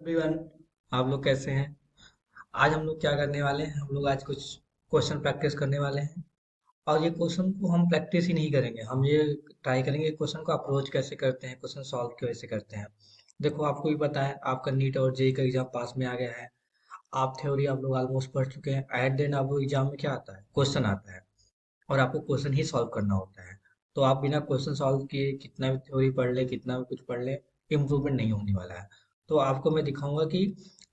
Everyone, आप लोग कैसे हैं? आज हम लोग क्या करने वाले हैं? हम लोग आज कुछ क्वेश्चन प्रैक्टिस करने वाले हैं। और ये क्वेश्चन को हम प्रैक्टिस ही नहीं करेंगे, हम ये ट्राई करेंगे क्वेश्चन को अप्रोच कैसे करते हैं, क्वेश्चन सॉल्व कैसे करते हैं। देखो, आपको भी पता है आपका नीट और जेई का एग्जाम पास में आ गया है। आप थ्योरी आप लोग ऑलमोस्ट पढ़ चुके हैं। एट द एंड आपको एग्जाम में क्या आता है? क्वेश्चन आता है। और आपको क्वेश्चन ही सॉल्व करना होता है। तो आप बिना क्वेश्चन सॉल्व किए कितना भी थ्योरी पढ़ ले, कितना भी कुछ पढ़ ले, इम्प्रूवमेंट नहीं होने वाला है। तो आपको मैं दिखाऊंगा कि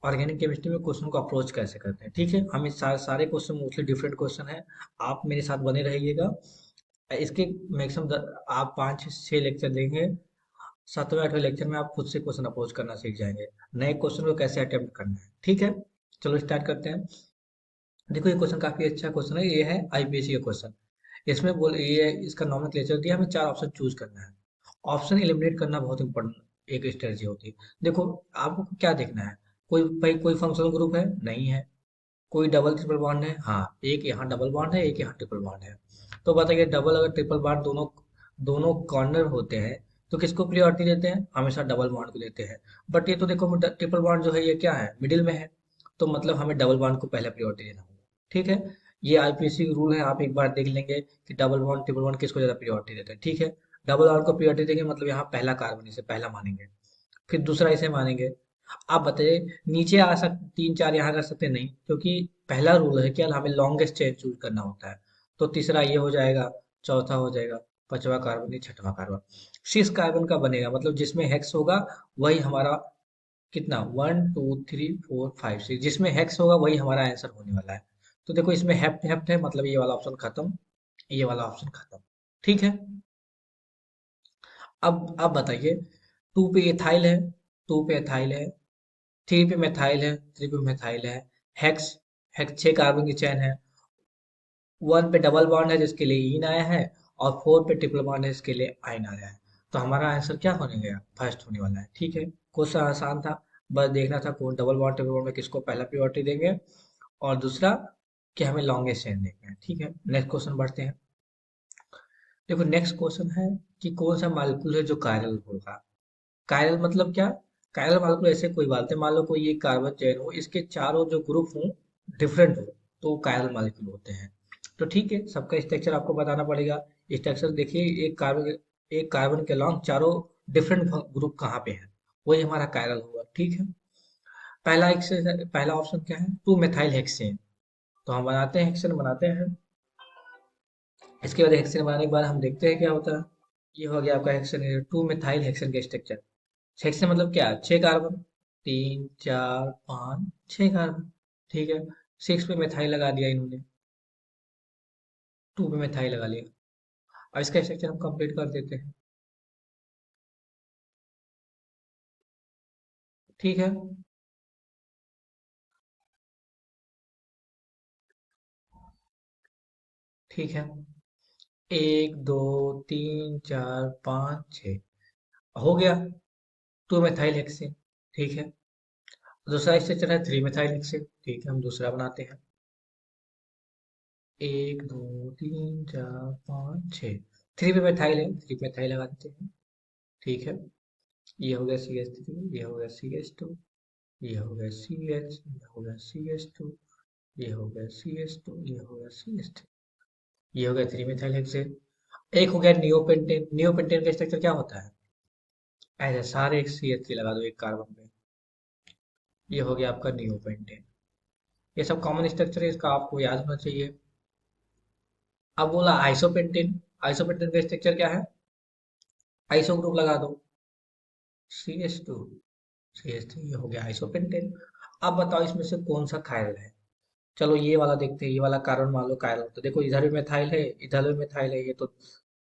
ऑर्गेनिक केमिस्ट्री में क्वेश्चन को अप्रोच कैसे करते हैं। ठीक है, हम इस सारे क्वेश्चन मोस्टली डिफरेंट क्वेश्चन है। आप मेरे साथ बने रहिएगा। इसके मैक्सिमम आप 5 6 लेक्चर देंगे। 7वें 8वें लेक्चर में आप खुद से क्वेश्चन अप्रोच करना सीख जाएंगे। नए क्वेश्चन को कैसे अटेम्प्ट करना है। ठीक है, चलो स्टार्ट करते हैं। देखो, ये क्वेश्चन काफी अच्छा क्वेश्चन है। ये है आईपीएससी का क्वेश्चन। इसमें बोल ये इसका नॉमेनक्लेचर दिया, हमें 4 ऑप्शन चूज करना है। ऑप्शन एलिमिनेट करना बहुत इंपॉर्टेंट एक स्ट्रेटजी होती है। देखो, आपको क्या देखना है? कोई भाई कोई फंक्शनल ग्रुप है? नहीं है। कोई डबल ट्रिपल बॉन्ड है? हाँ, एक यहाँ डबल बॉन्ड है, एक यहाँ ट्रिपल बॉन्ड है। तो बताइए, डबल अगर ट्रिपल बॉन्ड दोनों दोनों कॉर्नर होते हैं तो किसको प्रियोरिटी देते हैं? हमेशा डबल बॉन्ड को देते हैं। बट ये तो देखो, ट्रिपल बॉन्ड जो है ये क्या है? मिडिल में है। तो मतलब हमें डबल बॉन्ड को पहले प्रियोरिटी देना होगा। ठीक है, ये आईपीसी रूल है, आप एक बार देख लेंगे कि डबल बॉन्ड ट्रिपल बॉन्ड किसको ज्यादा प्रियोरिटी देते हैं। ठीक है, डबल बॉन्ड को प्रियोरिटी देंगे मतलब यहाँ पहला कार्बन इसे पहला मानेंगे, फिर दूसरा इसे मानेंगे। आप बताइए, नीचे आ सकते 3 4 यहाँ कर सकते नहीं, क्योंकि पहला रूल है क्या, हमें लॉन्गेस्ट चेन चूज करना होता है। तो तीसरा ये हो जाएगा, चौथा हो जाएगा, पांचवा कार्बन, ये छठवां कार्बन। 6 कार्बन का बनेगा, मतलब जिसमें हेक्स होगा वही हमारा कितना, 1 2 3 4 5 6, जिसमें हेक्स होगा वही हमारा आंसर होने वाला है। तो देखो, इसमें हेप्ट हेप्ट है, मतलब ये वाला ऑप्शन खत्म, ये वाला ऑप्शन खत्म। ठीक है, अब बताइए, 2 पे एथाइल है, 2 पे एथाइल है, 3 पे मेथाइल है हेक्स, हेक्स 6 कार्बन की चेन है। 1 पे डबल बॉन्ड है जिसके लिए इन आया है, और 4 पे ट्रिपल बॉन्ड है जिसके लिए आइन आया है। तो हमारा आंसर क्या होने गया? फर्स्ट होने वाला है। ठीक है, क्वेश्चन आसान था। बस देखना था कौन डबल बॉन्ड ट्रिपल बॉन्ड में किसको पहला प्रियोरिटी देंगे, और दूसरा कि हमें लॉन्गेस्ट चेन देखना है। ठीक है, नेक्स्ट क्वेश्चन बढ़ते हैं। देखो, नेक्स्ट क्वेश्चन है कि कौन सा मालिक्यूल है जो कायरल होगा। कायरल मतलब क्या? कायरल मालिक्यूल ऐसे कोई बात है, मान लो कोई एक कार्बन चेन हो, इसके चारों जो ग्रुप हो डिफरेंट हो, तो वो कायरल मालिक्यूल होते हैं। तो ठीक है, सबका स्ट्रक्चर आपको बताना पड़ेगा। स्ट्रक्चर देखिए, एक कार्बन के अलॉन्ग चारों डिफरेंट ग्रुप कहाँ पे है, वही हमारा कायरल होगा। ठीक है, पहला ऑप्शन क्या है? 2 मेथाइल हेक्सेन। तो हम बनाते हैं, हेक्सेन बनाते हैं। इसके बाद हेक्सेन बनाने के बाद हम देखते हैं क्या होता है। ये हो गया आपका हेक्सेन, 2 मेथाइल हेक्सेन का स्ट्रक्चर। हेक्सेन मतलब क्या? 6 कार्बन, 3 4 5 6 कार्बन। ठीक है, 6 पे मेथाइल लगा दिया इन्होंने, 2 पे मेथाइल लगा लिया। अब इसका स्ट्रक्चर हम कंप्लीट कर देते हैं। ठीक है, ठीक है, 1 2 3 4 5 6 हो गया, 2 मेथाइल हेक्सेन। ठीक है, दूसरा स्ट्रक्चर है 3 मेथाइल हेक्सेन। ठीक है, हम दूसरा बनाते हैं। 1 2 3 4 5 6, 3 पे मेथाइल है, 3 पे मेथाइल लगा देते हैं। ठीक है, ये हो गया CH3, ये हो गया CH2, ये हो गया CH, ये हो गया CH2, ये हो गया CH2, ये हो गया CH3, ये हो गया 3 मेथाइल हेक्सेन। एक हो गया नियोपेंटेन। नियोपेंटेन का स्ट्रक्चर क्या होता है? ऐसे सारे एक CH3 लगा दो एक कार्बन पे, ये हो गया आपका नियोपेंटेन। ये सब कॉमन स्ट्रक्चर है, इसका आपको याद होना चाहिए। अब बोला आइसोपेंटेन। आइसोपेंटेन का स्ट्रक्चर क्या है? आइसो ग्रुप लगा दो, CH2, CH3, ये हो गया आइसोपेंटेन। अब बताओ इसमें से कौन सा कायरल है? चलो ये वाला देखते हैं, ये वाला कार्बन मान लो कायरल, तो देखो इधर भी मेथाइल है, इधर भी मेथाइल है, ये तो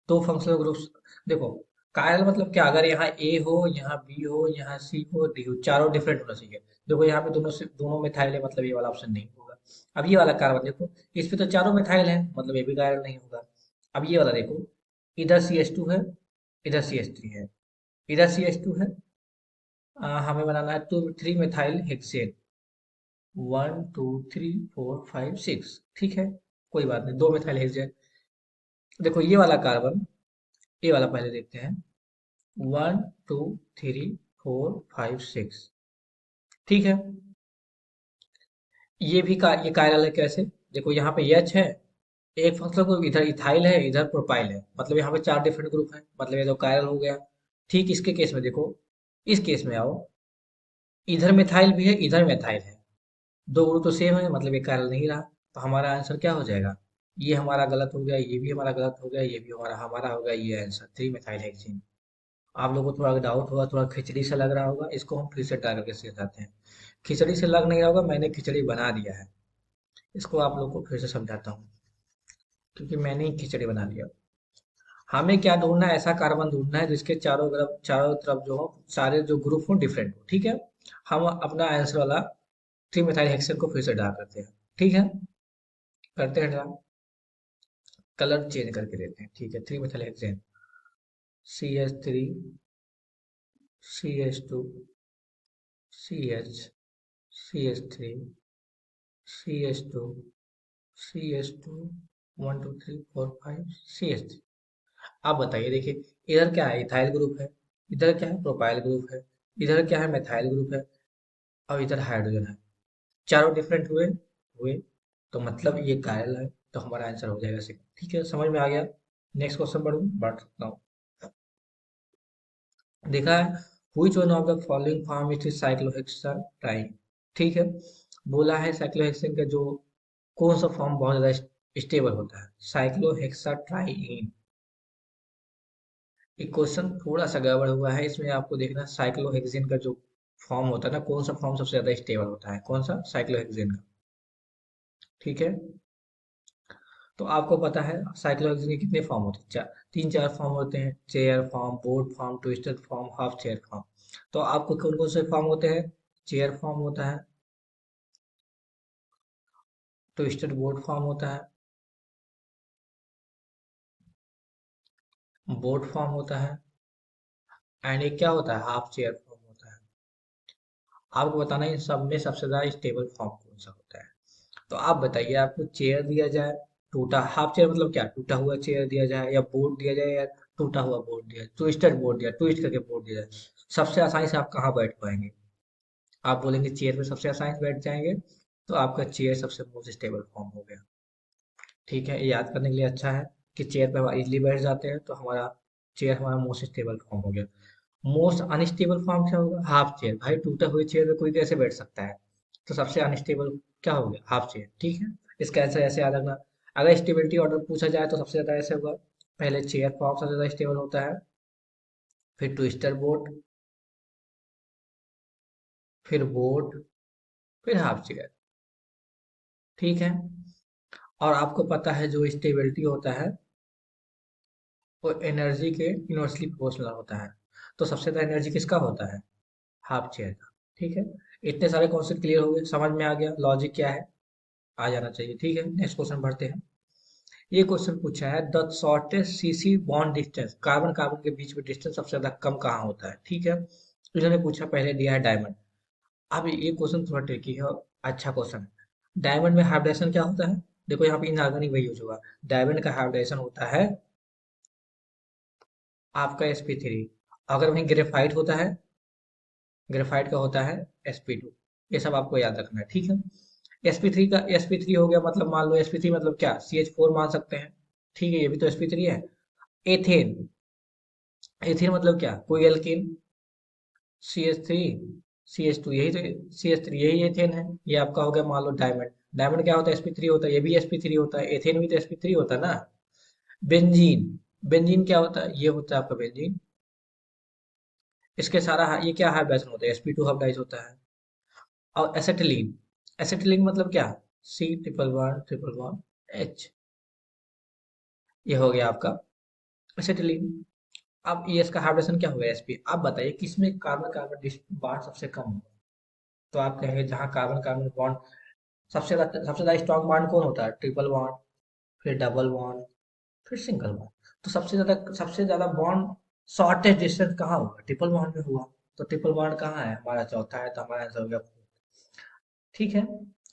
दो फंक्शनल ग्रुप्स। देखो, कायरल मतलब क्या? अगर यहाँ ए हो, यहाँ बी हो, यहाँ सी हो, डी हो, चारों डिफरेंट होना चाहिए। देखो यहाँ पे दोनों मेथाइल है, मतलब ये वाला ऑप्शन नहीं होगा। अब ये वाला कार्बन देखो, इस पे तो चारों मेथाइल है, मतलब ये भी कायरल नहीं होगा। अब ये वाला देखो, इधर CH2 है, इधर CH3 है, इधर CH2 है। हमें बनाना है 3 मेथाइल हेक्सेन। 1 2 3 4 5 6। ठीक है, कोई बात नहीं, 2 मेथाइल हेक्सेन। देखो ये वाला कार्बन, ये वाला पहले देखते हैं। 1 2 3 4 5 6। ठीक है। ये कायरल है कैसे? देखो यहाँ पे एच है, एक फंक्शनल ग्रुप इधर इथाइल है, इधर प्रोपाइल है, मतलब यहाँ पे चार डिफरेंट ग्रुप है, मतलब ये तो कायरल हो गया। ठीक इसके केस में देखो, इस केस में आओ, इधर मिथाइल भी है, इधर मिथाइल है, दो ग्रुप तो सेम है, मतलब ये कायरल नहीं रहा। तो हमारा आंसर क्या हो जाएगा? ये हमारा गलत हो गया, ये भी हमारा गलत हो गया, ये भी हमारा हमारा हो गया, ये आंसर थ्री मिथाइल हेक्सेन। आप लोगों को थोड़ा डाउट होगा, थोड़ा खिचड़ी सा लग रहा होगा, इसको हम फिर से ट्राई करके समझाते हैं। खिचड़ी से लग नहीं रहा होगा, मैंने खिचड़ी बना दिया है। इसको आप लोग को फिर से समझाता हूँ, क्योंकि मैंने ही खिचड़ी बना दिया। हमें क्या ढूंढना है? ऐसा कार्बन ढूंढना है जिसके चारों तरफ जो हो, सारे जो ग्रुप हो डिफरेंट हो, ठीक है। हम अपना आंसर वाला थ्री मिथाइल हेक्सेन को फिर से ड्रा करते हैं, ठीक है। करते हैं ड्रा, कलर चेंज करके देते हैं, ठीक है। Three methyl hexane, CH3, CH2, CH, CH3, CH2, CH2, 1 2 3 4 5, CH3। आप बताइए, देखिए इधर क्या है? इथाइल ग्रुप है, इधर क्या है? प्रोपाइल ग्रुप है, इधर क्या है? मेथाइल ग्रुप है, और इधर हाइड्रोजन है। चारों डिफरेंट हुए हुए, तो मतलब ये कायल है, तो हमारा आंसर हो जाएगा सेकंड। ठीक है, समझ में आ गया। नेक्स्ट क्वेश्चन बढ़ सकता हूँ। देखा है, which one of the following form it is cyclohexatriene. ठीक है, बोला है साइक्लोहेक्सेन का जो कौन सा फॉर्म बहुत ज्यादा स्टेबल होता है? साइक्लोहेक्साट्राइन। ये क्वेश्चन थोड़ा सा गड़बड़ हुआ है, इसमें आपको देखना साइक्लोहेक्सेन का जो फॉर्म होता है ना, कौन सा फॉर्म सबसे ज्यादा स्टेबल होता है, कौन सा? साइक्लोहेक्सेन का। ठीक है, तो आपको पता है साइक्लोहेक्सेन के कितने फॉर्म होते हैं? चार, तीन चार फॉर्म होते हैं, chair form, board form, twisted form, half chair form. तो आपको कौन कौन से फॉर्म होते हैं? चेयर फॉर्म होता है, ट्विस्टेड बोर्ड फॉर्म होता है, बोर्ड फॉर्म होता है, एंड एक क्या होता है? हाफ चेयर फॉर्म होता है। आपको बताना है इन सब में सबसे ज्यादा स्टेबल फॉर्म कौन सा होता है। तो आप बताइए, आपको चेयर दिया जाए, टूटा हाफ चेयर मतलब क्या? टूटा हुआ चेयर दिया जाए, या बोर्ड दिया जाए, या टूटा हुआ बोर्ड दिया जाए, ट्विस्टेड बोर्ड दिया, ट्विस्ट करके बोर्ड दिया जाए, सबसे आसानी से आप कहाँ बैठ पाएंगे? आप बोलेंगे चेयर पे सबसे आसानी से बैठ जाएंगे, तो आपका चेयर सबसे मोस्ट स्टेबल फॉर्म हो गया। ठीक है, ये याद करने के लिए अच्छा है कि चेयर पे हम इजीली बैठ जाते हैं, तो हमारा चेयर हमारा मोस्ट स्टेबल फॉर्म हो गया। मोस्ट अनस्टेबल फॉर्म क्या होगा? Half chair. भाई टूटे हुए चेयर पे कोई कैसे बैठ सकता है? तो सबसे अनस्टेबल क्या हो गया? Half chair. ठीक है, इसका आंसर ऐसे याद रखना। अगर स्टेबिलिटी ऑर्डर पूछा जाए तो सबसे ज्यादा ऐसे होगा, पहले चेयर फॉर्म सबसे ज्यादा स्टेबल होता है, फिर ट्विस्टर बोर्ड, फिर बोर्ड, फिर हाफ चेयर। ठीक है, और आपको पता है जो स्टेबिलिटी होता है वो एनर्जी के इनवर्सली प्रोपोर्शनल होता है। तो सबसे ज्यादा एनर्जी किसका होता है? हाफ चेयर का। ठीक है, इतने सारे कॉन्सेप्ट क्लियर हो गए, समझ में आ गया लॉजिक क्या है, आ जाना चाहिए। ठीक है, नेक्स्ट क्वेश्चन बढ़ते हैं। ये क्वेश्चन पूछा है, the shortest CC bond distance, carbon carbon के बीच में डिस्टेंस सबसे ज्यादा कम कहाँ होता है? ठीक है, इन्होंने पूछा, पहले दिया है डायमंड। अब ये क्वेश्चन थोड़ा ट्रिकी है और अच्छा क्वेश्चन है। डायमंड में हाइब्रिडेशन क्या होता है? देखो यहाँ पे इनऑर्गेनिक वही यूज होगा। डायमंड का हाइब्रिडेशन होता है आपका sp3। अगर वहीं ग्रेफाइट होता है, ग्रेफाइट का होता है sp2। ये सब आपको याद रखना है, ठीक है। sp3 हो गया, मतलब मान लो sp3 मतलब क्या? CH4 मान सकते हैं। ठीक है, ये भी तो sp3 है। एथेन, एथेन मतलब क्या? कोई एल्केन, CH3, CH2, यही तो CH3, यही एथेन है। ये आपका हो गया मान लो डायमंड। डायमंड क्या होता है? sp3 होता है, ये भी sp3 होता है, एथेन भी तो sp3 होता है ना। बेंजीन, बेंजीन क्या होता है? ये होता है आपका बेंजीन। इसके सारा ये क्या हाइब्रिडाइजेशन होता है? sp2 हाइब्रिडाइज होता है। और एसेटिलीन, एसेटिलीन मतलब क्या? C111H, ये हो गया आपका एसेटिलीन। अब ये इसका हाइब्रिडेशन क्या होगा? sp। आप बताइए किसमें कार्बन कार्बन बॉन्ड सबसे कम होगा? तो आप कहेंगे जहाँ कार्बन कार्बन बॉन्ड सबसे ज्यादा स्ट्रॉन्ग बॉन्ड कौन होता है? ट्रिपल बॉन्ड, फिर डबल बॉन्ड, फिर सिंगल बॉन्ड। तो सबसे ज्यादा बॉन्ड शॉर्टेस्ट डिस्टेंस कहाँ होगा? ट्रिपल बॉन्ड में हुआ। तो ट्रिपल बॉन्ड कहाँ है? हमारा चौथा है, तो हमारा आंसर हो गया। ठीक है,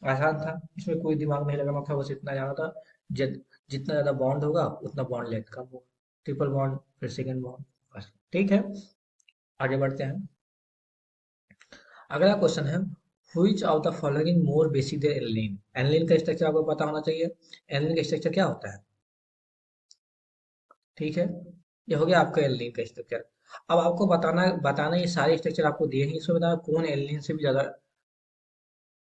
आसान था, इसमें कोई दिमाग नहीं लगाना था, बस इतना जाना था। जितना ज्यादा बॉन्ड होगा उतना बॉन्ड लेंथ कम होगा। ट्रिपल बॉन्ड, फिर सेकंड बॉन्ड, बस। ठीक है, आगे बढ़ते हैं। अगला क्वेश्चन है, which of the following more basic than aniline. Aniline का स्ट्रक्चर आपको पता होना चाहिए। एनिलीन का स्ट्रक्चर क्या होता है? ठीक है, ये हो गया आपका एल्नीन का स्ट्रक्चर। अब आपको बताना बताना ये सारे स्ट्रक्चर आपको दिए हैं, इसमें बताना कौन एल्नीन से भी ज्यादा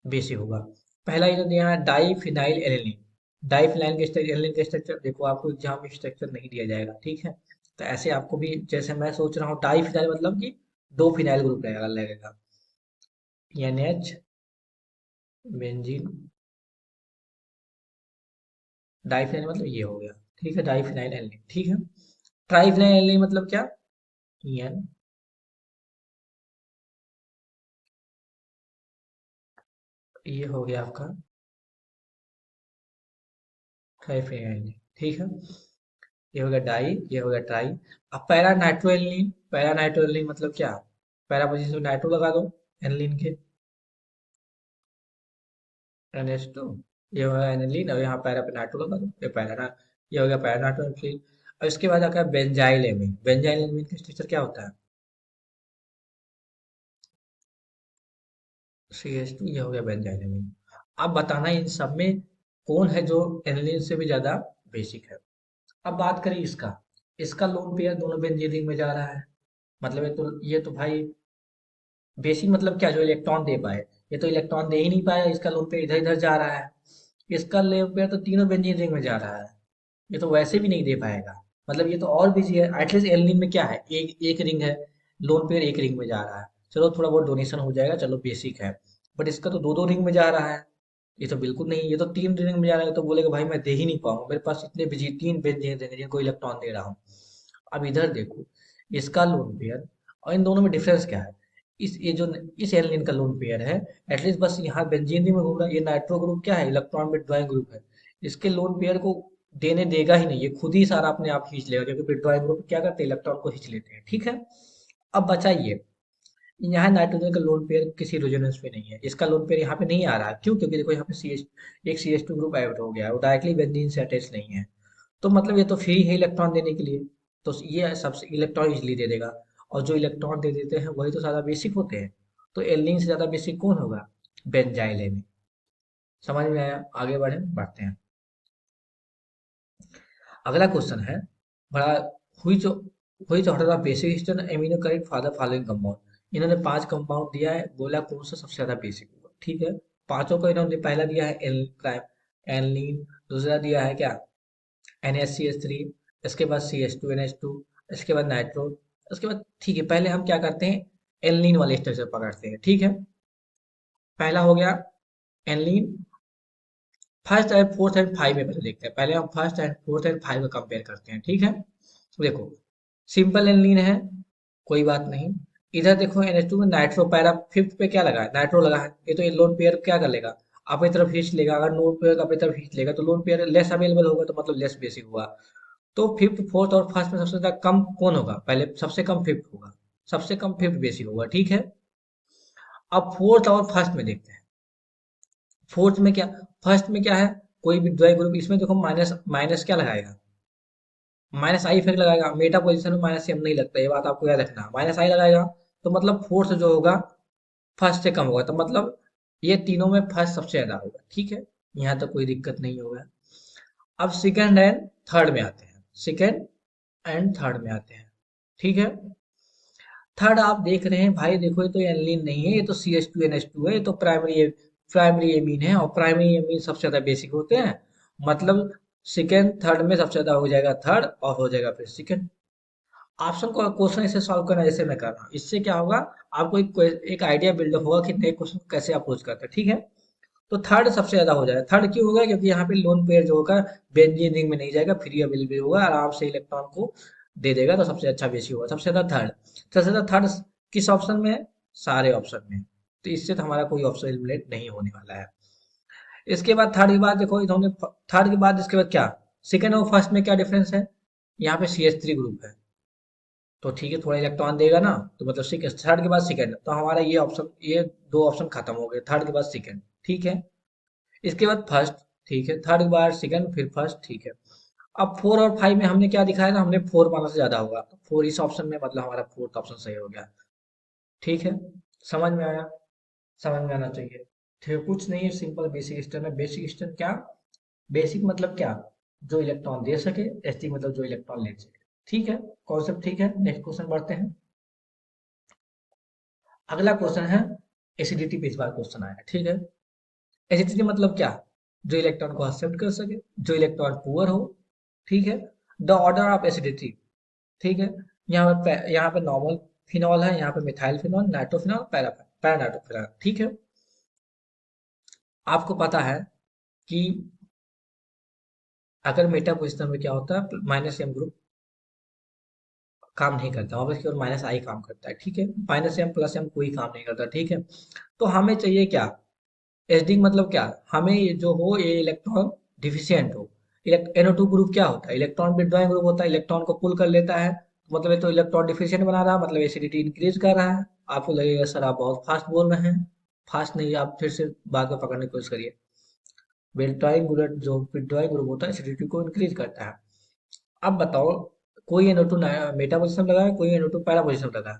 बेसिक होगा। पहला ये जो दिया है डाई फिनाइल एल्नीन। डाई फिनाइल के स्ट्रक्चर, एल्नीन के स्ट्रक्चर देखो, आपको एग्जाम में स्ट्रक्चर नहीं दिया जाएगा, ठीक है। तो ऐसे आपको भी, जैसे मैं सोच रहा हूँ डाई फिनाइल मतलब कि दो फिनाइल ग्रुप लगेगा। NH बेंजीन डाइफिनाइल मतलब ये हो गया, ठीक है, डाइफिनाइल एल्नीन, ठीक है। ट्राइफिनाइल एल्नीन मतलब क्या? एन, ये हो गया आपका ट्राइफिनाइल, ठीक है। ये हो गया डाई, ये हो गया ट्राई। अब पैरा नाइट्रोएलिन, पैरा नाइट्रोएलिन मतलब क्या? पैरा पोजीशन में नाइट्रो लगा दो एनिलीन के, NH2। ये हो गया एनिलीन, और यहाँ पैरा पे नाइट्रो लगा दो, ये पैरा ना, ये हो गया पैरा नाइट्रोएलिन। और इसके बाद आता है बेंजाइल एमीन। बेंजाइल एमीन का स्ट्रक्चर क्या होता है? CH2, ये हो गया बेंजाइल एमीन। अब बताना इन सब में कौन है जो एनिलीन से भी ज्यादा बेसिक है। अब बात करें इसका, इसका लोन पेयर दोनों बेंजीन रिंग में जा रहा है, मतलब ये तो भाई बेसिक मतलब क्या, जो इलेक्ट्रॉन दे पाए। ये तो इलेक्ट्रॉन दे ही नहीं पाया, इसका लोन पेयर इधर इधर जा रहा है। इसका लोन पेयर तो तीनों बेंजीन रिंग में जा रहा है, ये तो वैसे भी नहीं दे पाएगा। मतलब ये तो और बिजी है। एटलीस्ट एलिनिन में क्या है, एक एक रिंग है, लोन पेयर एक रिंग में जा रहा है, चलो थोड़ा बहुत डोनेशन हो जाएगा, चलो बेसिक है। बट इसका तो दो दो रिंग में जा रहा है, ये तो बिल्कुल नहीं, ये तो तीन रिंग में जा रहा है, तो बोलेगा भाई मैं दे ही नहीं पाऊंगा, मेरे पास इतने बिजी तीन बेंजीन रिंग है जिनको इलेक्ट्रॉन दे रहा हूँ। अब इधर देखो, इसका लोन पेयर और इन दोनों में डिफरेंस क्या है। इस ये जो इस एल्निन का लोन पेयर है, एटलीस्ट बस यहाँ बेंजीन रिंग में घूम रहा है। ये नाइट्रो ग्रुप क्या है, इलेक्ट्रॉन विथड्रॉइंग ग्रुप है, इसके लोन पेयर को देने देगा ही नहीं, ये खुद ही सारा अपने आप खींच लेगा, क्योंकि विथड्रॉइंग ग्रुप क्या करते हैं, इलेक्ट्रॉन को खींच लेते हैं, ठीक है। अब बचाइए, यहाँ नाइट्रोजन का लोन पेयर किसी रेजोनेंस में नहीं है, इसका लोन पेयर यहाँ पे नहीं आ रहा है, क्यों? क्योंकि देखो यहाँ पे सी एच, एक CH2 ग्रुप ऐड हो गया है, वो डायरेक्टली बेंजीन से अटैच नहीं है। तो मतलब ये तो फ्री है इलेक्ट्रॉन देने के लिए, तो ये सबसे इलेक्ट्रॉन इजिली दे देगा। और जो इलेक्ट्रॉन दे देते हैं वही तो ज्यादा बेसिक होते हैं। तो एल्निन से ज्यादा बेसिक कौन होगा? Benzyl amine. समझ में आया? आगे बढ़ते हैं। अगला क्वेश्चन है बड़ा, हुई जो हुई जो हटा basic histone amino correct for the following compound. इन्होंने पांच कंपाउंड दिया है, बोला कौन सा सबसे ज्यादा बेसिक होगा, ठीक है। पांचों को इन्होंने पहला दिया है एल प्राइम एलनीन, दूसरा दिया है क्या, NaCH3, इसके बाद CH2NH2, इसके बाद नाइट्रो, इसके बाद, ठीक है, पहले हम क्या करते हैं, एलनीन वाले स्ट्रक्चर पकड़ते हैं, ठीक है। पहला हो गया alanine. First and fourth and five में पहले देखते हैं, पहले हम first and fourth and five का कंपेयर करते हैं, ठीक है। देखो, सिंपल एल्नीन है, कोई बात नहीं। इधर देखो NH2 में नाइट्रो, पैरा फिफ्थ पे क्या लगा है, नाइट्रो लगा है, ये तो लोन पेयर क्या कर लेगा, अपनी तरफ खींच लेगा। अगर लोन पेयर अपनी तरफ खींच लेगा तो लोन पेयर लेस अवेलेबल होगा, तो मतलब लेस बेसिक हुआ। तो फिफ्थ फोर्थ और फर्स्ट में सबसे ज्यादा कम कौन होगा, पहले सबसे कम फिफ्थ होगा, सबसे कम फिफ्थ बेसिक होगा, ठीक है। अब फोर्थ और फर्स्ट में देखते हैं। फोर्थ में क्या, फर्स्ट में क्या है, कोई भी द्वय ग्रुप, इसमें देखो माइनस माइनस क्या लगाएगा, माइनस आई इफेक्ट लगाएगा। मेटा पोजीशन में माइनस एम नहीं लगता, ये बात आपको याद रखना, माइनस आई लगाएगा। तो मतलब फोर्थ जो होगा फर्स्ट से कम होगा, तो मतलब ये तीनों में फर्स्ट सबसे ज्यादा होगा, ठीक है। यहाँ तक कोई दिक्कत नहीं होगा। अब सेकंड एंड थर्ड में आते हैं, सेकंड एंड थर्ड में आते हैं, ठीक है। थर्ड आप देख रहे हैं भाई, देखो ये तो एनिलीन नहीं है, ये तो CH2NH2 है, ये तो प्राइमरी एमीन है, और प्राइमरी एमीन सबसे ज्यादा बेसिक होते हैं। मतलब सेकंड थर्ड में सबसे ज्यादा हो जाएगा थर्ड, और हो जाएगा फिर सेकंड। ऑप्शन को क्वेश्चन ऐसे सॉल्व करना जैसे मैं कर रहा हूँ, इससे क्या होगा, आपको एक आइडिया बिल्डअप होगा कि नए क्वेश्चन कैसे अप्रोच करते हैं, ठीक है। तो थर्ड सबसे ज्यादा हो जाएगा। थर्ड क्यों होगा, क्योंकि यहाँ पे लोन पेयर जो होगा बेंजीन रिंग में नहीं जाएगा, फ्री अवेलेबल होगा, आराम से इलेक्ट्रॉन को दे देगा, तो सबसे अच्छा बेसिक होगा, सबसे ज्यादा थर्ड। सबसे ज्यादा थर्ड किस ऑप्शन में है, सारे ऑप्शन में। तो इससे तो हमारा कोई ऑप्शन एलिमिनेट नहीं होने वाला है। इसके बाद थर्ड के बाद देखो इन्होंने, थर्ड के बाद इसके बाद क्या, सेकेंड और फर्स्ट में क्या डिफरेंस है, यहाँ पे CH3 ग्रुप है, तो ठीक है, थोड़ा इलेक्ट्रॉन देगा ना, तो मतलब सेकंड, थर्ड के बाद सेकंड, तो हमारा ये ऑप्शन, ये दो ऑप्शन खत्म हो गए, थर्ड के बाद सेकंड, ठीक है। इसके बाद फर्स्ट, ठीक है, थर्ड के बाद सेकंड, फिर फर्स्ट, ठीक है। अब फोर और फाइव में हमने क्या दिखाया था, हमने फोर माना से ज्यादा होगा, तो फोर इस ऑप्शन में, मतलब हमारा फोर्थ ऑप्शन सही हो गया, ठीक है। समझ में आया? समझ में आना चाहिए। ठीक है, कुछ नहीं है, सिंपल बेसिक स्टैंड है। बेसिक स्टैंड क्या? बेसिक मतलब क्या? जो इलेक्ट्रॉन दे सके। एसटी मतलब जो इलेक्ट्रॉन ले सके। ठीक है, कॉन्सेप्ट ठीक है। नेक्स्ट क्वेश्चन बढ़ते हैं। अगला क्वेश्चन है एसिडिटी पे, इस बार क्वेश्चन आया है। ठीक है, एसिडिटी मतलब क्या? जो इलेक्ट्रॉन को एक्सेप्ट कर सके, जो इलेक्ट्रॉन पुअर हो। ठीक है, द ऑर्डर ऑफ एसिडिटी। ठीक है, यहाँ पे नॉर्मल फिनॉल है, यहाँ पे मिथाइल फिनॉल, नाइट्रोफिनॉल, पैरानाइट्रोफिनॉल। ठीक है, आपको पता है कि अगर मेटा पोजिशन में क्या होता है, माइनस एम ग्रुप काम नहीं करता, वहां पर केवल माइनस आई काम करता है। ठीक है, माइनस एम प्लस एम कोई काम नहीं करता। ठीक है, तो हमें चाहिए क्या? एसडी मतलब क्या? हमें ये जो हो, ये इलेक्ट्रॉन डिफिशियंट हो। NO2 ग्रुप क्या होता है? इलेक्ट्रॉन विड्रॉइंग ग्रुप होता है, इलेक्ट्रॉन को पुल कर लेता है। मतलब ये तो इलेक्ट्रॉन डिफिशियंट बना रहा है, मतलब एसिडिटी इंक्रीज कर रहा है। आपको लगेगा सर आप बहुत फास्ट बोल रहे हैं। फास्ट नहीं, आप फिर से बात को पकड़ने की कोशिश करिए। विड्रॉइंग ग्रुप, जो विड्रॉइंग ग्रुप होता है, एसिडिटी को इंक्रीज करता है। अब बताओ, कोई NO2 मेटा पोजिशन लगा है, कोई NO2 पैरा पोजिशन लगा है,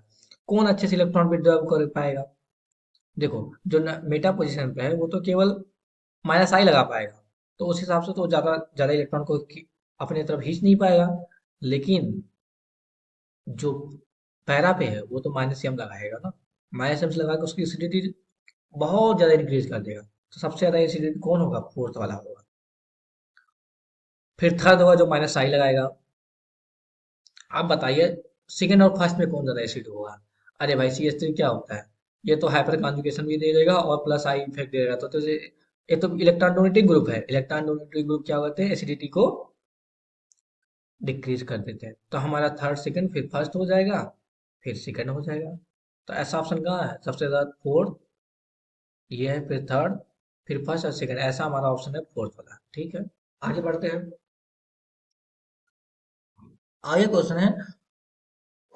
कौन अच्छे से इलेक्ट्रॉन विड्रॉ कर पाएगा? देखो, जो मेटा पोजिशन पे है वो तो केवल माइनस आई लगा पाएगा, तो उस हिसाब से तो ज्यादा ज्यादा इलेक्ट्रॉन को अपने तरफ खींच नहीं पाएगा। लेकिन जो पैरा पे है वो तो माइनस एम लगाएगा ना। माइनस एम से लगा के उसकी एसिडिटी बहुत ज्यादा इंक्रीज कर देगा। तो सबसे ज्यादा एसिडिटी कौन होगा? फोर्थ वाला होगा। फिर थर्ड होगा जो माइनस आई लगाएगा। आप बताइए, सेकेंड और फर्स्ट में कौन ज्यादा एसिड होगा? अरे भाई, CH3 क्या होता है? ये तो हाइपर कॉन्जुगेशन भी दे देगा और प्लस आई इफेक्ट दे देगा। ये तो इलेक्ट्रॉन डोनेटिंग ग्रुप है। इलेक्ट्रॉन डोनेटिंग ग्रुप क्या होते हैं? एसिडिटी को डिक्रीज कर देते हैं। तो हमारा थर्ड सेकंड फिर फर्स्ट हो जाएगा, फिर सेकंड हो जाएगा। तो ऐसा ऑप्शन कहाँ है? सबसे ज्यादा फोर्थ, ये है, फिर थर्ड, फिर फर्स्ट और सेकंड, ऐसा हमारा ऑप्शन है फोर्थ वाला। ठीक है, आगे बढ़ते हैं। आगे क्वेश्चन है,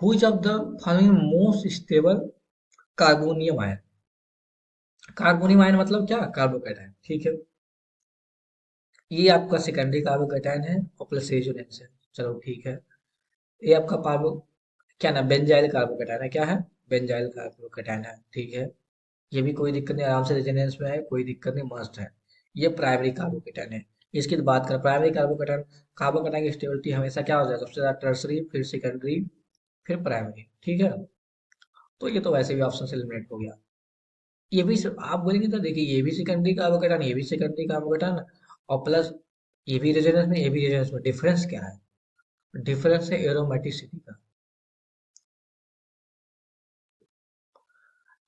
which of the following most stable carbonium ion? Carbonium ion मतलब क्या? कार्बोकैटायन। ठीक है, ये आपका सेकेंडरी कार्बोकैटायन है और प्लस रेजोनेंस है। चलो ठीक है, ये आपका कार्बो, क्या ना, बेंजाइल कार्बोकैटायन है। क्या है? बेंजाइल कार्बोकैटायन है। ठीक है, ये भी कोई दिक्कत नहीं, आराम से रेजोनेंस में है, कोई दिक्कत नहीं, मस्त है। ये प्राइमरी कार्बोकैटायन है। इसकी तो बात करें, प्राइमरी कार्बोकैटायन, कार्बोकैटायन की स्टेबिलिटी हमेशा क्या हो जाए? सबसे ज्यादा टर्सरी, फिर सेकेंडरी, फिर प्राइमरी। ठीक है, तो ये तो वैसे भी ऑप्शन से एलिमिनेट हो गया। ये भी आप बोलेंगे तो देखिए, ये भी सेकेंडरी कार्बोकैटायन, ये भी सेकेंडरी कार्बोकैटायन, और प्लस ये भी रेजोनेंस में, ये भी रेजोनेंस में। डिफरेंस क्या है? डिफरेंस है एरोमेटिसिटी का।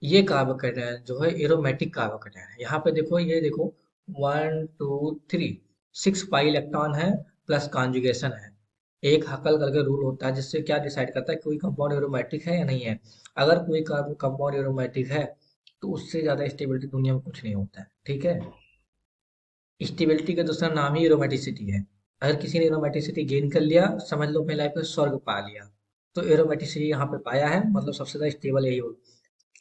ये कार्बोकैटायन जो है एरोमेटिक कार्बोकैटायन है। यहाँ पे देखो, ये देखो, 1 2 3, 6 पाई इलेक्ट्रॉन है, प्लस कॉन्जुगेशन है। एक हकल करके रूल होता है, जिससे क्या डिसाइड करता है कोई कंपाउंड एरोमेटिक है या नहीं है। अगर कोई कंपाउंड एरोमेटिक है, तो उससे ज्यादा स्टेबिलिटी दुनिया में कुछ नहीं होता है। ठीक है, स्टेबिलिटी का दूसरा नाम ही एरोमेटिसिटी है। अगर किसी ने एरोमेटिसिटी गेन कर लिया, समझ लो अपने लाइफ में स्वर्ग पा लिया। तो एरोमेटिसिटी यहाँ पे पाया है, मतलब सबसे ज्यादा स्टेबल यही हो।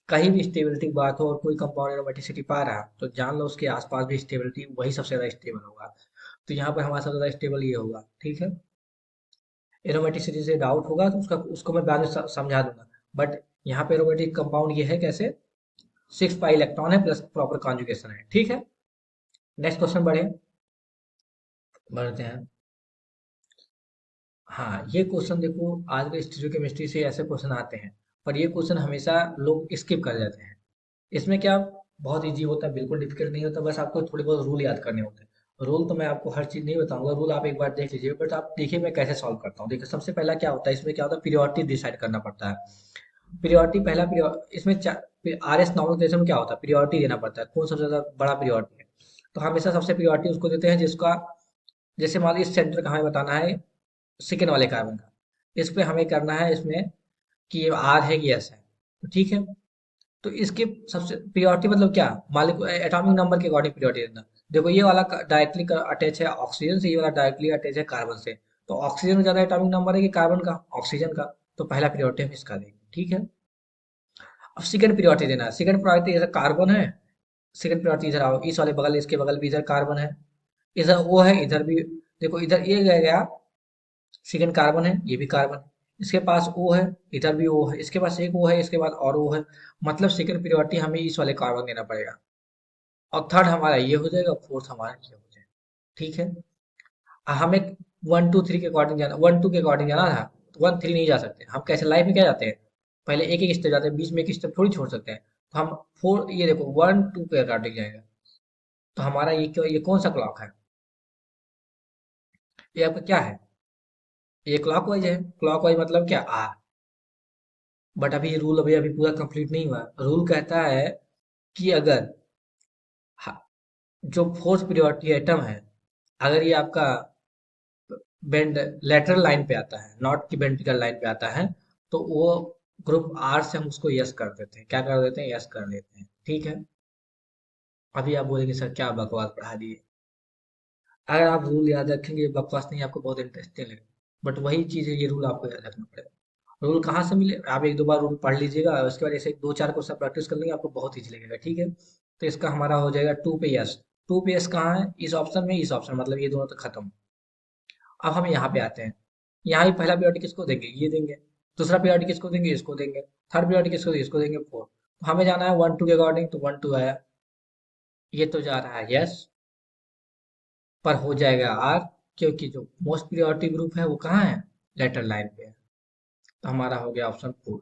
कहीं भी स्टेबिलिटी की बात हो और कोई कंपाउंड एरोमेटिसिटी पा रहा है, तो जान लो उसके आसपास भी स्टेबिलिटी वही सबसे ज्यादा स्टेबल होगा। तो यहाँ पर हमारा सबसे ज्यादा स्टेबल ये होगा। ठीक है, एरोमेटिसिटी से डाउट होगा तो उसका उसको मैं बाद में समझा दूंगा। बट यहाँ पे एरोमेटिक कंपाउंड ये है कैसे? 6 पाई इलेक्ट्रॉन है, प्लस प्रॉपर कॉन्जुगेशन है। ठीक है, नेक्स्ट क्वेश्चन बढ़ते हैं। हाँ, ये क्वेश्चन देखो, आज के स्टीरियोकेमिस्ट्री से ऐसे क्वेश्चन आते हैं, पर ये क्वेश्चन हमेशा लोग स्किप कर जाते हैं। इसमें क्या, बहुत इजी होता है, बिल्कुल डिफिकल्ट नहीं होता, बस आपको थोड़े बहुत रूल याद करने होते हैं। रूल तो मैं आपको हर चीज नहीं बताऊंगा, रूल आप एक बार देख लीजिए, बट आप देखिए मैं कैसे सॉल्व करता हूँ। देखिए, सबसे पहला क्या होता है, इसमें क्या होता है, पीरियोडिटी डिसाइड करना पड़ता है। पीरियोडिटी, पहला इसमें RS नॉर्मलाइजेशन में क्या होता है, पीरियोडिटी देना पड़ता है, कौन सबसे ज्यादा बड़ा पीरियोडिटी है। तो हमेशा सबसे पीरियोडिटी उसको देते हैं जिसका, जैसे मान लीजिए सेंटर का हमें बताना है सेकेंड वाले कार्बन का। इस पे हमें करना है इसमें कि ये आर है कि एस है। तो ठीक है, तो इसके सबसे प्रियोरिटी मतलब क्या, मालिक एटॉमिक नंबर के अकॉर्डिंग प्रियोरिटी देना। देखो, ये वाला डायरेक्टली अटैच है ऑक्सीजन से, ये वाला डायरेक्टली अटैच है कार्बन से। तो ऑक्सीजन में ज्यादा एटॉमिक नंबर है कि कार्बन का? ऑक्सीजन का। तो पहला प्रियोरिटी हम इसका देंगे। ठीक है, अब सेकंड प्रियोरिटी देना है। सेकंड प्रायोरिटी इधर कार्बन है, सेकंड प्रायोरिटी इधर आओ, इस वाले बगल, इसके बगल भी इधर कार्बन है, इधर वो है, इधर भी। देखो, इधर ये गया, सेकंड कार्बन है, ये भी कार्बन है, इसके पास ओ है, इधर भी ओ है, इसके पास एक ओ है, इसके बाद और ओ है। मतलब सेकंड प्रायोरिटी हमें इस वाले कार्बन देना पड़ेगा, और थर्ड हमारा ये हो जाएगा, फोर्थ हमारा ये हो जाएगा। ठीक है। हमें 1 2 3 के अकॉर्डिंग जाना, 1 2 के अकॉर्डिंग जाना था, तो 1 3 नहीं जा सकते हम। कैसे लाइफ में क्या जाते हैं, पहले एक एक स्टेप जाते हैं, बीच में एक स्टेप थोड़ी छोड़ सकते हैं। तो हम फोर, ये देखो 1 2 के अकॉर्डिंग जाएगा। तो हमारा ये क्यों, ये कौन सा क्लॉक है, ये आपका क्या है, ये क्लॉकवाइज है। क्लॉकवाइज मतलब क्या बट अभी रूल अभी अभी पूरा कंप्लीट नहीं हुआ। रूल कहता है कि अगर ह- जो फोर्थ प्रायोरिटी आइटम है, अगर ये आपका बेंड लेटरल लाइन पे आता है, नॉट की वेंट्रिकल लाइन पे आता है, तो वो ग्रुप आर से हम उसको यस कर देते हैं। क्या कर देते हैं, यस कर देते हैं। ठीक है। अभी आप बोलेंगे सर क्या बकवास पढ़ा दिए। अगर आप रूल याद रखेंगे, बकवास नहीं, आपको बहुत इंटरेस्टिंग लगेगा। बट वही चीज़ है, ये रूल आपको याद रखना पड़ेगा। रूल कहाँ से मिले, आप एक दो बार रूल पढ़ लीजिएगा, उसके बाद ऐसे दो चार क्वेश्चन प्रैक्टिस कर लेंगे, आपको बहुत ईजी लगेगा। ठीक है। तो इसका हमारा हो जाएगा टू पे यस। टू पे यस कहाँ है, इस ऑप्शन में, इस ऑप्शन मतलब ये दोनों तो खत्म। अब हम यहाँ पे आते हैं। यहाँ भी पहला प्रायोरिटी किसको देंगे, ये देंगे। दूसरा प्रायोरिटी किसको देंगे, इसको देंगे। थर्ड प्रायोरिटी किसको देंगे, इसको देंगे, फोर। तो हमें जाना है 1 2 के अकॉर्डिंग, तो 1 2 आया। ये तो जा रहा है यस, पर हो जाएगा आर, क्योंकि जो मोस्ट प्रायोरिटी ग्रुप है वो कहाँ है, लेटर लाइन पे है। तो हमारा हो गया ऑप्शन फोर।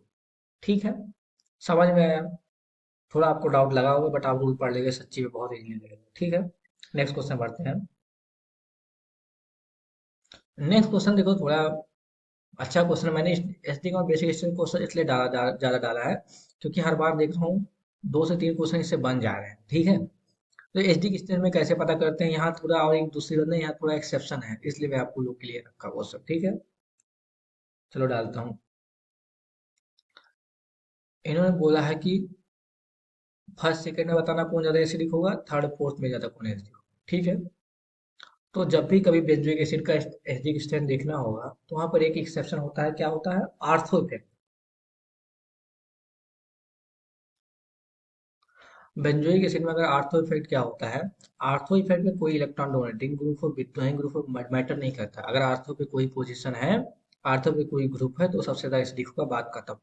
ठीक है। समझ में आया। थोड़ा आपको डाउट लगा होगा, बट आप रूल पढ़ लेंगे, सच्ची में बहुत इजी लगेगा। ठीक है। नेक्स्ट क्वेश्चन बढ़ते हैं। नेक्स्ट क्वेश्चन देखो, थोड़ा अच्छा क्वेश्चन। मैंने एसडी का बेसिक हिस्ट्री क्वेश्चन इसलिए ज्यादा डाला है, क्योंकि हर बार देख रहा हूँ 2 से 3 क्वेश्चन इससे बन जा रहे हैं। ठीक है। तो एसडी की स्टेज में कैसे पता करते हैं, यहाँ थोड़ा और एक दूसरी बात नहीं, यहाँ थोड़ा एक्सेप्शन है, इसलिए मैं आपको लोग के लिए रखा वो सब। ठीक है। चलो डालता हूँ। इन्होंने बोला है कि फर्स्ट सेकंड में बताना कौन ज्यादा एसिडिक होगा, थर्ड फोर्थ में ज्यादा कौन एसिडिक होगा। ठीक है। तो जब भी कभी बेंजोइक एसिड का एसिडिक स्ट्रेंथ देखना होगा, तो वहां पर एक एक्सेप्शन होता है। क्या होता है, आर्थो इफेक्ट। बेंजोइक एसिड में अगर आर्थो इफेक्ट क्या होता है, आर्थो इफेक्ट में कोई इलेक्ट्रॉन डोनेटिंग ग्रुप हो, विथड्रॉइंग ग्रुप हो, मैटर नहीं करता। अगर आर्थो पे कोई पोजीशन है, आर्थो पे कोई ग्रुप है, तो सबसे ज्यादा एसिडिक होगा, बात खत्म।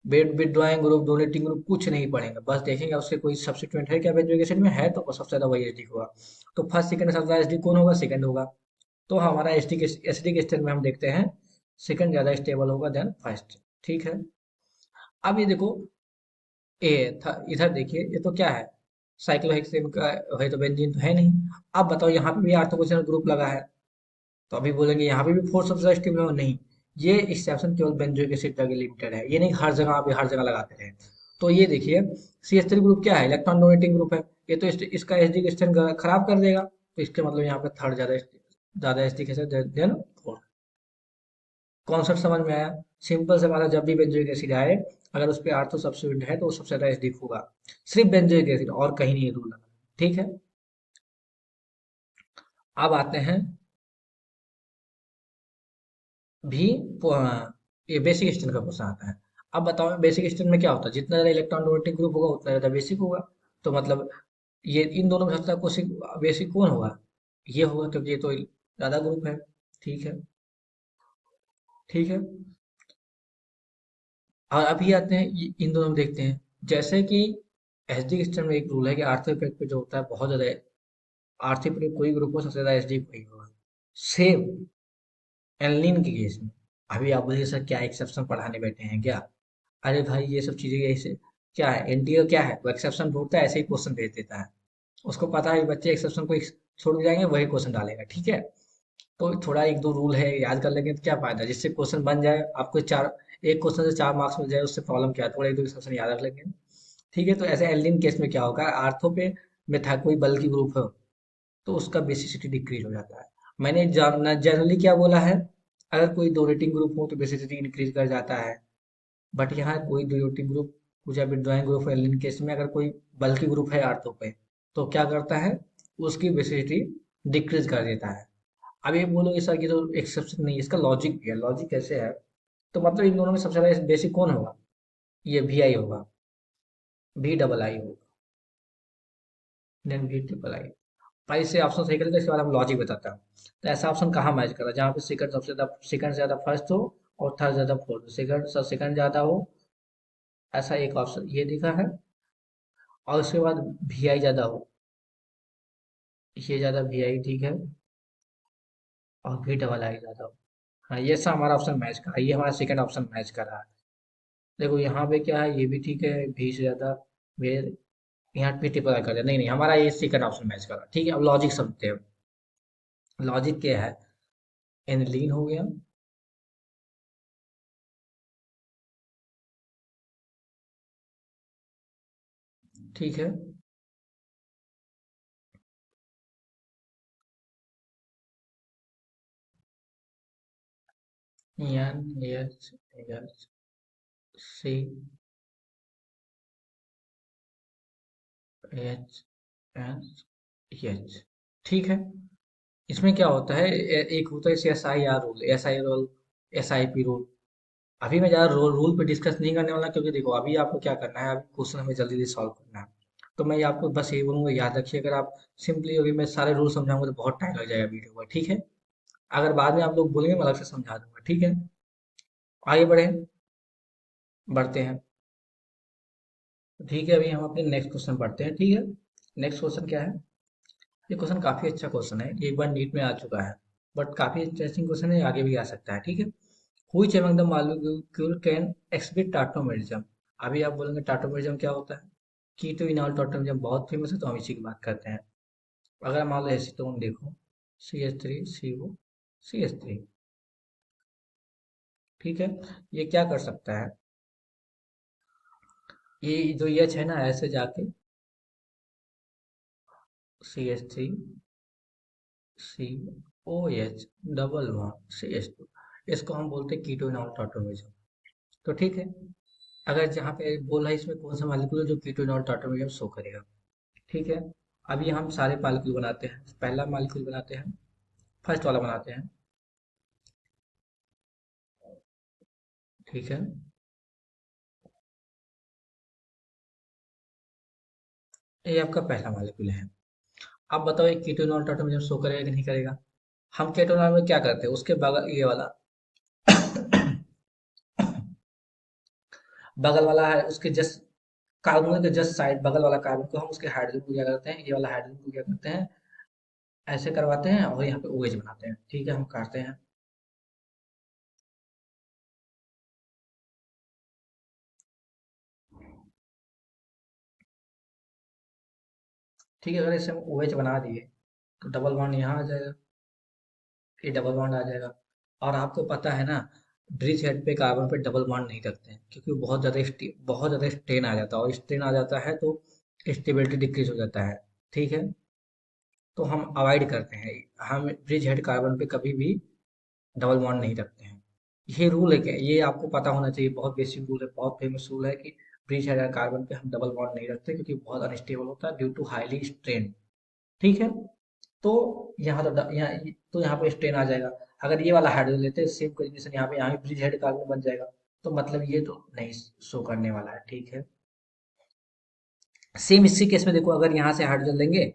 Bed withdrawing group, donating group कुछ नहीं पढ़ेंगे, बस देखेंगे उसके कोई सब्स्टिट्यूएंट है क्या बेंजोइक एसिड में, है तो वो सबसे ज्यादा वही एसिडिक होगा। तो फर्स्ट सेकंड सबसे ज्यादा एसिडिक कौन होगा, सेकंड होगा। तो हमारा एसिडिक एसिडिक स्टेट में हम देखते हैं सेकंड ज्यादा स्टेबल होगा देन फर्स्ट। ठीक है। अब ये देखो, ए था, इधर देखिए, ये तो क्या है, साइक्लोहेक्सेन का है, तो बेंजीन तो है नहीं। अब बताओ, यहाँ पे भी आर्थोगोनल ग्रुप लगा है, तो अभी बोलेंगे यहाँ पे भी फोर्थ सबसे स्टेबल हो, नहीं। ये एक्सेप्शन केवल बेंजोइक एसिड तक लिमिटेड है, ये नहीं हर जगह आप हर जगह लगाते रहे। तो ये देखिए, CH3 ग्रुप क्या है, इलेक्ट्रॉन डोनेटिंग ग्रुप है। ये तो इसका एसिडिक स्टेट खराब कर देगा, तो इसके मतलब यहाँ पे थर्ड ज्यादा ज्यादा एसिडिक है देन फोर्थ। कॉन्सेप्ट समझ में आया। सिंपल से बात है, जब भी बेंजोइक एसिड आए, अगर उस पर आर्थो सब्स्टिट्यूएंट है, तो वो सबसे ज्यादा एसिडिक होगा। सिर्फ बेंजोइक एसिड, और कहीं नहीं रूल। ठीक है। अब आते हैं भी ये बेसिक स्टेट का क्वेश्चन आता है। अब बताओ बेसिक स्टेट में क्या होता है, जितना ज्यादा इलेक्ट्रॉन डोनेटिंग ग्रुप होगा उतना ज्यादा बेसिक होगा। तो मतलब ये इन दोनों में सबसे कोशिश बेसिक कौन होगा, ये होगा, क्योंकि ये तो ज्यादा ग्रुप है। ठीक है। ठीक है। और अभी आते हैं इन दोनों में देखते हैं। जैसे कि एसडी सिस्टम में एक रूल है कि आर्थो इफेक्ट पे जो होता है बहुत ज्यादा, आर्थो इफेक्ट कोई ग्रुप हो, सबसे ज्यादा एसडी वही होगा। सेम एल्निन के केस में। अभी आप बोलिए सर क्या एक्सेप्शन पढ़ाने बैठे हैं क्या। अरे भाई ये सब चीजें ऐसे क्या है, एनटीए क्या है, वो एक्सेप्शन ढूंढता है, ऐसे ही क्वेश्चन भेज देता है। उसको पता है कि बच्चे एक्सेप्शन को छोड़ के जाएंगे, वही क्वेश्चन डालेगा। ठीक है। तो थोड़ा एक दो रूल है, याद कर लेंगे तो क्या फायदा, जिससे क्वेश्चन बन जाए आपको चार, एक क्वेश्चन से 4 मार्क्स मिल जाए, उससे प्रॉब्लम क्या है, थोड़ा एक दो क्वेश्चन याद रख लेंगे। ठीक है। तो ऐसे एल्डिन केस में क्या होगा, आर्थो पे में था कोई बल्कि ग्रुप हो, तो उसका बेसिसिटी डिक्रीज हो जाता है। मैंने जानना जनरली क्या बोला है, अगर कोई डोनेटिंग ग्रुप हो तो बेसिसिटी इंक्रीज कर जाता है। बट यहाँ कोई डोनेटिंग ग्रुप, कुछ या विड्रॉइंग ग्रुप है, एल्डिन केस में अगर कोई बल्कि ग्रुप है आर्थो पे, तो क्या करता है, उसकी बेसिसिटी डिक्रीज कर देता है। अब ये बोलोगे सर कि तो एक्सेप्शन नहीं, इसका लॉजिक भी है। लॉजिक कैसे है, तो मतलब इन दोनों में सबसे ज्यादा बेसिक कौन होगा, ये VI होगा, VII होगा, देन VII। भाई इससे ऑप्शन सही करें तो इसके बाद हम लॉजिक बताता हूँ। तो ऐसा ऑप्शन कहाँ मैच कर रहा है, जहाँ पे सेकंड सबसे ज्यादा, सेकंड से ज्यादा फर्स्ट हो, और थर्ड ज़्यादा फोर्थ, सेकंड सेकंड ज़्यादा हो, ऐसा एक ऑप्शन ये दिखा है। और उसके बाद वी आई ज़्यादा हो, ये ज़्यादा वी आई ठीक है। और वी डबल आई ज़्यादा हो। हाँ, ये सब हमारा ऑप्शन मैच कर रहा है, ये हमारा सेकंड ऑप्शन मैच कर रहा है। देखो यहाँ पे क्या है, ये भी ठीक है, वी से ज़्यादा वे, यहाँ पे पता कर दिया, नहीं नहीं हमारा ये सेकंड ऑप्शन मैच कर रहा है। ठीक है, अब लॉजिक समझते हैं। लॉजिक क्या है, एनिलीन हो गया, ठीक है, N H H C H H H, ठीक है। इसमें क्या होता है, एक होता है S I R rule, S I rule, S I P rule. अभी मैं ज़्यादा रूल पे डिस्कस नहीं करने वाला, क्योंकि देखो अभी आपको क्या करना है, अभी क्वेश्चन हमें जल्दी जल्दी सॉल्व करना है। तो मैं ये आपको बस यही बोलूंगा, याद रखिए, अगर आप सिंपली अभी मैं सारे रूल समझाऊंगा तो बहुत टाइम लग जाएगा वीडियो पर, ठीक है। अगर बाद में आप लोग बोलेंगे मैं अलग से समझा दूंगा, ठीक है। आगे बढ़े, बढ़ते हैं। ठीक है, अभी हम अपने नेक्स्ट क्वेश्चन पढ़ते हैं, ठीक है। नेक्स्ट क्वेश्चन क्या है, ये क्वेश्चन काफी अच्छा क्वेश्चन है, ये एक बार नीट में आ चुका है, बट काफी इंटरेस्टिंग क्वेश्चन है, आगे भी आ सकता है, ठीक है। Which among the molecule can exhibit tautomerism. अभी आप बोलेंगे टाटोमेरिज्म क्या होता है, कीटो इनॉल टाटोमेरिज्म बहुत फेमस है, तो हम इसी की बात करते हैं। अगर मान लो एसीटोन देखो, CH3CO, CH3, ठीक है। ये क्या कर सकता है, ये जो एच है ना, ऐसे जाके CH3COH डबल बॉन्ड CH2, इसको हम बोलते हैं कीटोइनॉल टाटोमेरिज्म। तो ठीक है, अगर जहाँ पे बोला है इसमें कौन सा मालिक्यूल है जो कीटोइनॉल टाटोमेरिज्म शो करेगा, ठीक है। अभी हम सारे मालिक्यूल बनाते हैं, पहला मालिक्यूल बनाते हैं, फर्स्ट वाला बनाते हैं, ठीक है। ये आपका पहला मालिक्यूल है। अब बताओ ये कीटोइनॉल टाटोमेरिज्म शो करेगा कि नहीं करेगा। हम कीटोइनॉल में क्या करते हैं, उसके बगल ये वाला बगल वाला है, उसके जस्ट कार्बन के जस्ट साइड बगल वाला कार्बन को हम उसके हाइड्रोजन को क्या करते हैं, ये वाला हाइड्रोजन को क्या करते हैं, ऐसे करवाते हैं और यहाँ पे OH बनाते हैं, ठीक है, हम काटते हैं। ठीक है, अगर इसे हम OH बना दिए तो डबल बॉन्ड यहाँ आ जाएगा, ये डबल बॉन्ड आ जाएगा। और आपको पता है ना, ब्रिज हेड पे कार्बन पे डबल बॉन्ड नहीं रखते हैं, क्योंकि बहुत ज़्यादा स्ट्रेन आ जाता है, और स्ट्रेन आ जाता है तो स्टेबिलिटी डिक्रीज हो जाता है, ठीक है। तो हम अवॉइड करते हैं, हम ब्रिज हेड कार्बन पे कभी भी डबल बॉन्ड नहीं रखते हैं। ये रूल है, क्या ये आपको पता होना चाहिए, बहुत बेसिक रूल है, बहुत फेमस रूल है कि ब्रिज हेड कार्बन पे हम डबल बॉन्ड नहीं रखते, क्योंकि बहुत अनस्टेबल होता है ड्यू टू हाईली स्ट्रेन, ठीक है। तो यहाँ तो यहाँ पे स्ट्रेन आ जाएगा। अगर ये वाला हाइड्रोजन लेते हैं सेम कंडीशन, यहाँ भी ब्रिज हेड कार्बन बन जाएगा, तो मतलब ये तो नहीं शो करने वाला है, ठीक है। सेम इसी केस में देखो, अगर यहाँ से हाइड्रोजन लेंगे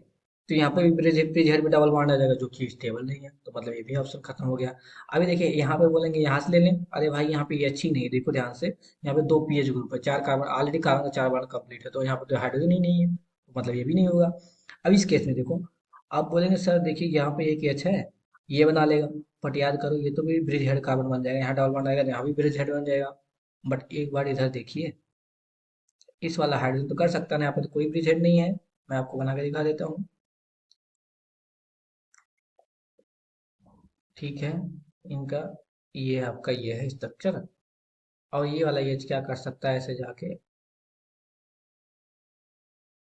तो यहाँ पे भी ब्रिज हेड में डबल बॉन्ड आ जाएगा, जो कि स्टेबल नहीं है, तो मतलब ये भी ऑप्शन खत्म हो गया। अभी देखिए यहाँ पे बोलेंगे यहाँ से ले लें, अरे भाई यहाँ पे ये अच्छी नहीं है, देखो ध्यान से, यहाँ पे 2 pH ग्रुप है, 4 कार्बन, ऑलरेडी कार्बन का 4 बॉन्ड कंप्लीट है, तो यहाँ पे तो हाइड्रोजन ही नहीं है, तो मतलब ये भी नहीं होगा। अब इस केस में देखो, आप बोलेंगे सर देखिए यहाँ पे एक एच है, ये बना लेगा, बट याद करो ये तो भी ब्रिज हेड कार्बन बन जाएगा, यहाँ डबल बॉन्ड आएगा तो यहाँ भी ब्रिज हेड बन जाएगा। बट एक बार इधर देखिए, इस वाला हाइड्रोजन तो कर सकता है ना, यहाँ पे तो कोई ब्रिज हेड नहीं है, मैं आपको बना के दिखा देता हूँ, ठीक है। इनका ये आपका ये है स्ट्रक्चर, और ये वाला ये क्या कर सकता है, ऐसे जाके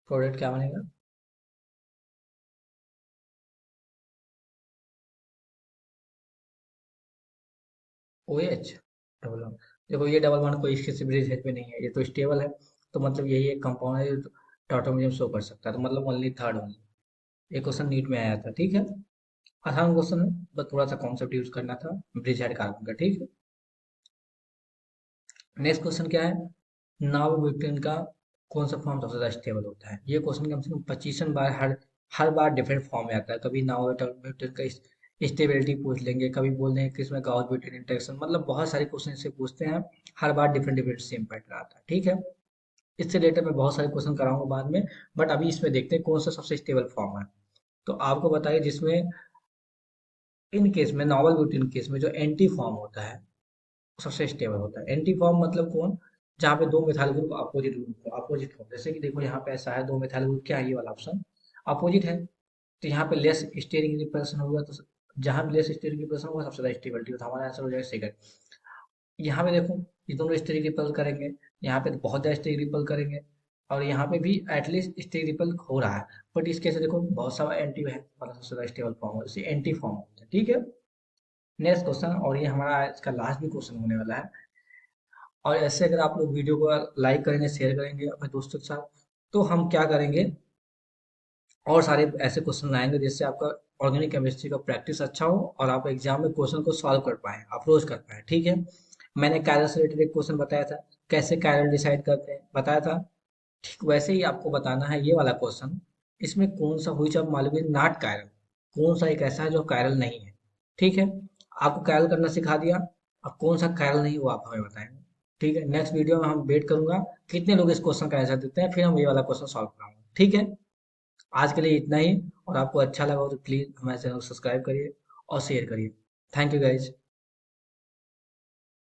प्रोडक्ट क्या बनेगा, ओ एच डबल वन। देखो ये डबल वन कोई इसके से ब्रिज हेड पे नहीं है, ये तो स्टेबल है, तो मतलब यही एक कंपाउंड है जो टॉटोमेरियम शो कर सकता है, तो मतलब ओनली थर्ड वन। ये क्वेश्चन नीट में आया था, ठीक है। आसान क्वेश्चन है, बस थोड़ा सा कॉन्सेप्ट यूज करना था ब्रिज हेड कार्बन का, ठीक है। नेक्स्ट क्वेश्चन क्या है, नाइट्रोब्यूटेन का कौन सा फॉर्म सबसे ज्यादा स्टेबल होता है। ये क्वेश्चन कम से कम 25 बार हर हर बार डिफरेंट फॉर्म में आता है, कभी नाइट्रोब्यूटेन का स्टेबिलिटी पूछ लेंगे, कभी बोल देंगे कि इसमें गॉस ब्यूटेन इंटरेक्शन, मतलब बहुत सारे क्वेश्चन इससे पूछते हैं। हर बार डिफरेंट डिफरेंट सेम पैटर्न आता है, ठीक है। इससे रिलेटेड मैं बहुत सारे क्वेश्चन कराऊंगा बाद में। बट अभी इसमें देखते हैं कौन सा सबसे स्टेबल फॉर्म है। तो आपको बताइए, जिसमें इन केस में नॉवल ब्यूटेन केस में जो एंटी फॉर्म होता है सबसे स्टेबल होता है। एंटी फॉर्म मतलब कौन? जहाँ पे दो मिथाइल ग्रुप अपोजिट हो, जैसे कि देखो यहाँ पे ऐसा है, दो मिथाइल ग्रुप क्या है, ये वाला ऑप्शन अपोजिट है। तो यहाँ पे लेस स्टेरिक रिपल्सन होगा, तो जहाँ भी लेस स्टेरिक रिपल्सन होगा सबसे ज्यादा स्टेबिलिटी होता है, हमारा आंसर हो जाएगा सेकंड। यहाँ पे देखो, ये दोनों स्टेरिक रिपल करेंगे, यहाँ पे बहुत ज्यादा स्टेरिक रिपल करेंगे, और यहाँ पे भी एटलीस्ट स्टेरिक रिपल हो रहा है। बट इसके से देखो बहुत सारा एंटी है, मतलब सबसे ज्यादा स्टेबल फॉर्म है, इसे एंटी फॉर्म होता है, ठीक है। नेक्स्ट क्वेश्चन, और ये हमारा इसका लास्ट भी क्वेश्चन होने वाला है। और ऐसे अगर आप लोग वीडियो को लाइक करेंगे, शेयर करेंगे अपने दोस्तों के साथ, तो हम क्या करेंगे, और सारे ऐसे क्वेश्चन लाएंगे जिससे आपका ऑर्गेनिक केमिस्ट्री का प्रैक्टिस अच्छा हो और आप एग्जाम में क्वेश्चन को सॉल्व कर पाएं, अप्रोच कर पाएं, ठीक है। मैंने कायरल से रिलेटेड एक क्वेश्चन बताया था, कैसे कायरल डिसाइड करते हैं बताया था। ठीक वैसे ही आपको बताना है ये वाला क्वेश्चन, इसमें कौन सा हुई जब मालूम है नॉट कायरल, कौन सा एक ऐसा है जो कायरल नहीं है, ठीक है। आपको कायरल करना सिखा दिया, अब कौन सा कायरल नहीं वो आप हमें बताएंगे, ठीक है। नेक्स्ट वीडियो में हम वेट करूंगा कितने लोग इस क्वेश्चन का आंसर देते हैं, फिर हम ये वाला क्वेश्चन सॉल्व कराएंगे, ठीक है। आज के लिए इतना ही, और आपको अच्छा लगा हो तो प्लीज हमारे चैनल को सब्सक्राइब करिए और शेयर करिए। Thank you guys.